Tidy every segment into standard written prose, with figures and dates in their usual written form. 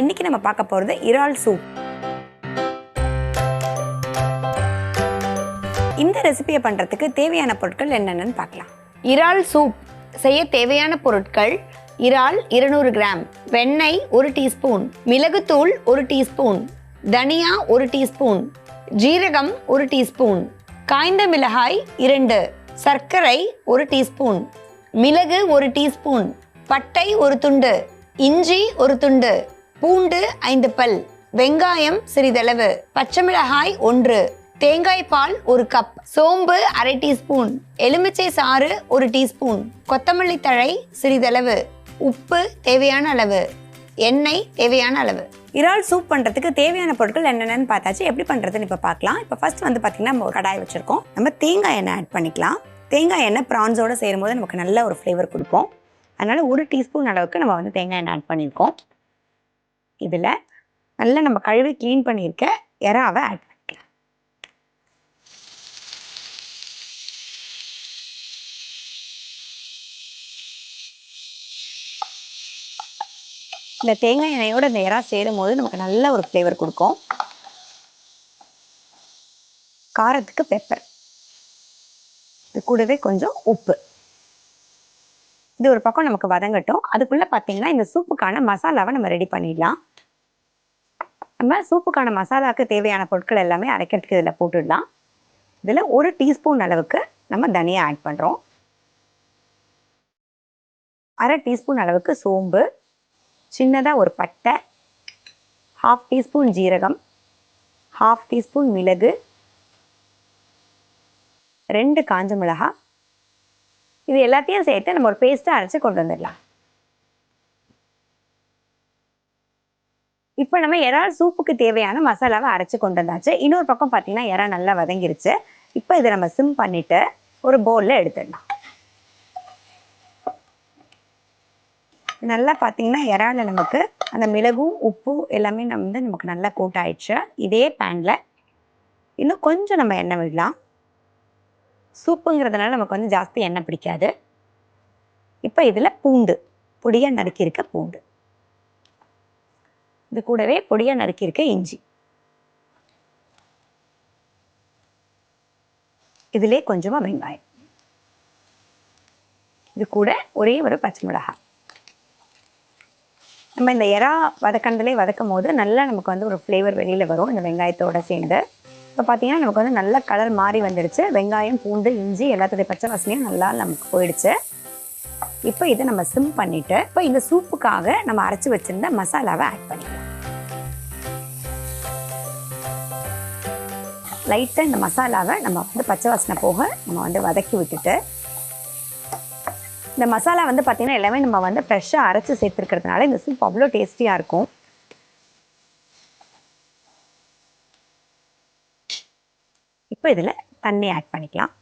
இன்னைக்கு நம்ம பார்க்க போகிறது இறால் சூப். இந்த ரெசிபியை பண்ணுறதுக்கு தேவையான பொருட்கள் என்னென்னு பார்க்கலாம். இறால் சூப் செய்ய தேவையான பொருட்கள்: இறால் 200 கிராம், வெண்ணெய் 1 டீஸ்பூன், மிளகுத்தூள் 1 டீஸ்பூன், தனியா 1 டீஸ்பூன், ஜீரகம் 1 டீஸ்பூன், காய்ந்த மிளகாய் 2, சர்க்கரை 1 டீஸ்பூன், மிளகு 1 டீஸ்பூன், பட்டை 1 துண்டு, இஞ்சி 1 துண்டு, பூண்டு 5 பல், வெங்காயம் சிறிதளவு, பச்சை மிளகாய் 1, தேங்காய் பால் 1 கப், சோம்பு அரை டீஸ்பூன், எலுமிச்சை சாறு 1 டீஸ்பூன், கொத்தமல்லி தழை சிறிதளவு, உப்பு தேவையான அளவு, எண்ணெய் தேவையான அளவு. இறால் சூப் பண்ணுறதுக்கு தேவையான பொருட்கள் என்னென்னு பார்த்தாச்சு. எப்படி பண்ணுறதுன்னு இப்போ பார்க்கலாம். இப்போ ஃபர்ஸ்ட் வந்து பார்த்திங்கன்னா நம்ம ஒரு கடாய் வச்சுருக்கோம். நம்ம தேங்காய் எண்ணெய் ஆட் பண்ணிக்கலாம். தேங்காய் எண்ணெய் ப்ரான்ஸோடு சேரும்போது நமக்கு நல்ல ஒரு ஃப்ளேவர் கொடுப்போம். அதனால் 1 டீஸ்பூன் அளவுக்கு நம்ம வந்து தேங்காய் எண்ணெய் ஆட் பண்ணியிருக்கோம். இதில் நல்லா நம்ம கழுவி க்ளீன் பண்ணியிருக்க இறாவை ஆட் பண்ணிக்கலாம். இந்த தேங்காய் எண்ணெயோடு இந்த இறா சேரும் போது நமக்கு நல்ல ஒரு ஃப்ளேவர் கொடுக்கும். காரத்துக்கு பெப்பர், இது கூடவே கொஞ்சம் உப்பு. இது ஒரு பக்கம் நமக்கு வதங்கட்டும். அதுக்குள்ளே பார்த்தீங்கன்னா இந்த சூப்புக்கான மசாலாவை நம்ம ரெடி பண்ணிடலாம். நம்ம சூப்புக்கான மசாலாவுக்கு தேவையான பொருட்கள் எல்லாமே அரைக்கிறதுக்கு இதில் போட்டுடலாம். இதில் 1 டீஸ்பூன் அளவுக்கு நம்ம தனியா ஆட் பண்ணுறோம். அரை டீஸ்பூன் அளவுக்கு சோம்பு, சின்னதாக ஒரு பட்டை, 1/2 டீஸ்பூன் ஜீரகம், 1/2 டீஸ்பூன் மிளகு, 2 காஞ்ச மிளகாய். இது எல்லாத்தையும் சேர்த்து நம்ம ஒரு பேஸ்ட்டாக அரைச்சி கொண்டு வந்துடலாம். இப்போ நம்ம இறால் சூப்புக்கு தேவையான மசாலாவை அரைச்சி கொண்டு வந்தாச்சு. இன்னொரு பக்கம் பார்த்தீங்கன்னா இறா நல்லா வதங்கிருச்சு. இப்போ இதை நம்ம சிம் பண்ணிவிட்டு ஒரு பவுலில் எடுத்துடலாம். நல்லா பார்த்தீங்கன்னா இறால நமக்கு அந்த மிளகும் உப்பு எல்லாமே நமக்கு நல்லா கோட் ஆயிடுச்சு. இதே பேனில் இன்னும் கொஞ்சம் நம்ம எண்ணெய் விடலாம். சூப்புங்கிறதுனால நமக்கு வந்து ஜாஸ்தி எண்ணெய் பிடிக்காது. இப்போ இதில் பூண்டு, பொடியாக நறுக்கியிருக்க பூண்டு, இது கூடவே பொடியாக நறுக்கியிருக்க இஞ்சி, இதிலே கொஞ்சமாக வெங்காயம், இது கூட ஒரே ஒரு பச்சை மிளகாய். நம்ம இந்த இறா வதக்கணதுலேயே வதக்கும் போது நல்லா நமக்கு வந்து ஒரு ஃப்ளேவர் வெளியில் வரும் இந்த வெங்காயத்தோடு சேர்ந்து. இப்போ பார்த்தீங்கன்னா நமக்கு வந்து நல்ல கலர் மாறி வந்துடுச்சு. வெங்காயம், பூண்டு, இஞ்சி எல்லாத்துடைய பச்சை வாசனையும் நல்லா நமக்கு போயிடுச்சு. இப்போ இதை நம்ம சிம் பண்ணிவிட்டு இப்போ இந்த சூப்புக்காக நம்ம அரைச்சி வச்சுருந்த மசாலாவை ஆட் பண்ணிக்கலாம். லைட்டாக இந்த மசாலாவை நம்ம வந்து பச்சை வாசனை போக நம்ம வந்து வதக்கி விட்டுட்டு, இந்த மசாலா வந்து பார்த்திங்கன்னா எல்லாமே நம்ம வந்து ஃப்ரெஷ்ஷாக அரைச்சி சேர்த்துருக்கிறதுனால இந்த சூப் அவ்வளோ டேஸ்டியாக இருக்கும். இப்போ இதில் தண்ணி ஆட் பண்ணிக்கலாம்.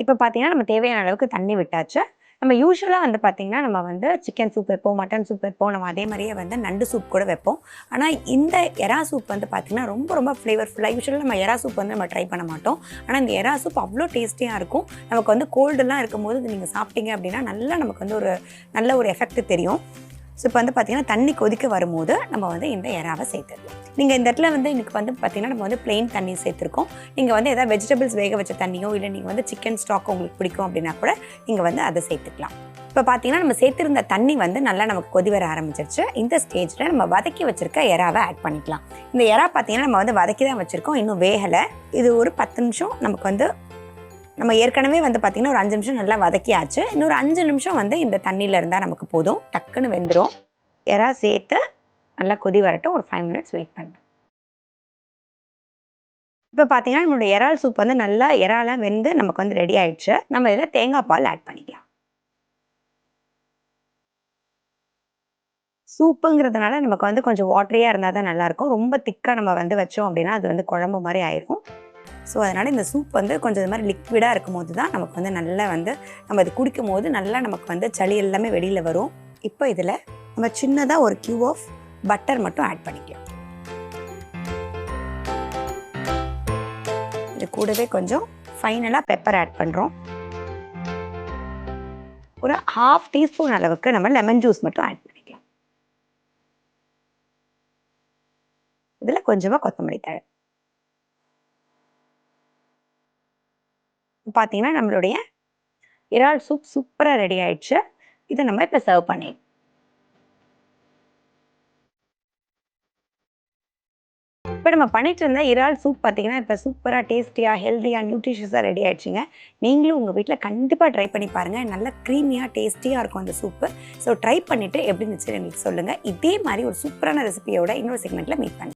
இப்போ பார்த்தீங்கன்னா நம்ம தேவையான அளவுக்கு தண்ணி விட்டாச்சு. நம்ம யூஸ்வலாக வந்து பார்த்திங்கன்னா நம்ம வந்து சிக்கன் சூப் வைப்போம், மட்டன் சூப் வைப்போம், நம்ம அதே மாதிரியே வந்து நண்டு சூப் கூட வைப்போம். ஆனால் இந்த எறா சூப் வந்து பார்த்திங்கன்னா ரொம்ப ஃப்ளேவர்ஃபுல்லாக. யூஸ்வலாக நம்ம எறா சூப் வந்து நம்ம ட்ரை பண்ண மாட்டோம். ஆனால் இந்த எறா சூப் அவ்வளோ டேஸ்டியாக இருக்கும். நமக்கு வந்து கோல்டெல்லாம் இருக்கும்போது இது நீங்கள் சாப்பிட்டீங்க அப்படின்னா நல்லா நமக்கு வந்து ஒரு நல்ல ஒரு எஃபெக்ட் தெரியும். ஸோ இப்போ வந்து பார்த்திங்கன்னா தண்ணி கொதிக்க வரும்போது நம்ம வந்து இந்த எறாவை சேர்த்துடலாம். நீங்கள் இந்த இடத்துல வந்து எனக்கு வந்து பார்த்திங்கன்னா நம்ம வந்து பிளெயின் தண்ணி சேர்த்துருக்கோம். நீங்கள் வந்து எதாவது வெஜிடபிள்ஸ் வேக வச்ச தண்ணியோ இல்லை நீங்கள் வந்து சிக்கன் ஸ்டாக் உங்களுக்கு பிடிக்கும் அப்படின்னா கூட நீங்கள் வந்து அதை சேர்த்துக்கலாம். இப்போ பார்த்தீங்கன்னா நம்ம சேர்த்துருந்த தண்ணி வந்து நல்லா நமக்கு கொதி வர ஆரம்பிச்சிருச்சு. இந்த ஸ்டேஜில் நம்ம வதக்கி வச்சுருக்க எறாவை ஆட் பண்ணிக்கலாம். இந்த எறா பார்த்திங்கன்னா நம்ம வந்து வதக்கி தான் வச்சுருக்கோம், இன்னும் வேகலை. இது ஒரு 10 நிமிஷம் நமக்கு வந்து நம்ம ஏற்கனவே வந்து பார்த்திங்கன்னா ஒரு 5 நிமிஷம் நல்லா வதக்கியாச்சு. இன்னொரு 5 நிமிஷம் வந்து இந்த தண்ணியில் இருந்தால் நமக்கு போதும், டக்குன்னு வெந்துடும். எறா சேர்த்து நல்லா கொதி வரட்டும், ஒரு 5 மினிட்ஸ் வெயிட் பண்ணுறோம். இப்போ பார்த்தீங்கன்னா நம்மளோட இறால் சூப் வந்து நல்லா இறாலாம் வெந்து நமக்கு வந்து ரெடி ஆயிடுச்சு. நம்ம இதில் தேங்காய் பால் ஆட் பண்ணிக்கலாம். சூப்புங்கிறதுனால நமக்கு வந்து கொஞ்சம் வாட்டரியாக இருந்தால் தான் நல்லாயிருக்கும். ரொம்ப திக்காக நம்ம வந்து வச்சோம் அப்படின்னா அது வந்து குழம்பு மாதிரி ஆயிரும். ஸோ அதனால் இந்த சூப் வந்து கொஞ்சம் இது மாதிரி லிக்விடாக இருக்கும் போது தான் நமக்கு வந்து நல்லா வந்து நம்ம இது குடிக்கும் போது நல்லா நமக்கு வந்து சளி எல்லாமே வெளியில் வரும். இப்போ இதில் நம்ம சின்னதாக ஒரு கியூப் ஆஃப் பட்டர் மட்டும் ஆட் பண்ணிக்கலாம். இது கூடவே கொஞ்சம் ஃபைனலாக பெப்பர் ஆட் பண்ணுறோம். ஒரு 1/2 டீஸ்பூன் அளவுக்கு நம்ம லெமன் ஜூஸ் மட்டும் ஆட் பண்ணிக்கலாம். இதில் கொஞ்சமாக கொத்தமல்லி தழை. பார்த்தீங்கன்னா நம்மளுடைய இறால் சூப் சூப்பராக ரெடி ஆயிடுச்சு. இதை நம்ம இப்போ சர்வ் பண்ணிடலாம். இப்போ நம்ம பண்ணிட்டு இருந்த இறால் சூப் பார்த்தீங்கன்னா இப்போ சூப்பராக டேஸ்டியாக ஹெல்த்தியாக நியூட்ரிஷியஸாக ரெடி ஆயிடுச்சுங்க. நீங்களும் உங்கள் வீட்டில் கண்டிப்பாக ட்ரை பண்ணி பாருங்கள். நல்லா க்ரீமியாக டேஸ்டியாக இருக்கும் அந்த சூப்பு. ஸோ ட்ரை பண்ணிவிட்டு எப்படி இருந்துச்சு எங்களுக்கு சொல்லுங்கள். இதே மாதிரி ஒரு சூப்பரான ரெசிபியோட இன்னொரு செக்மெண்ட்டில் மீட் பண்ணுங்கள்.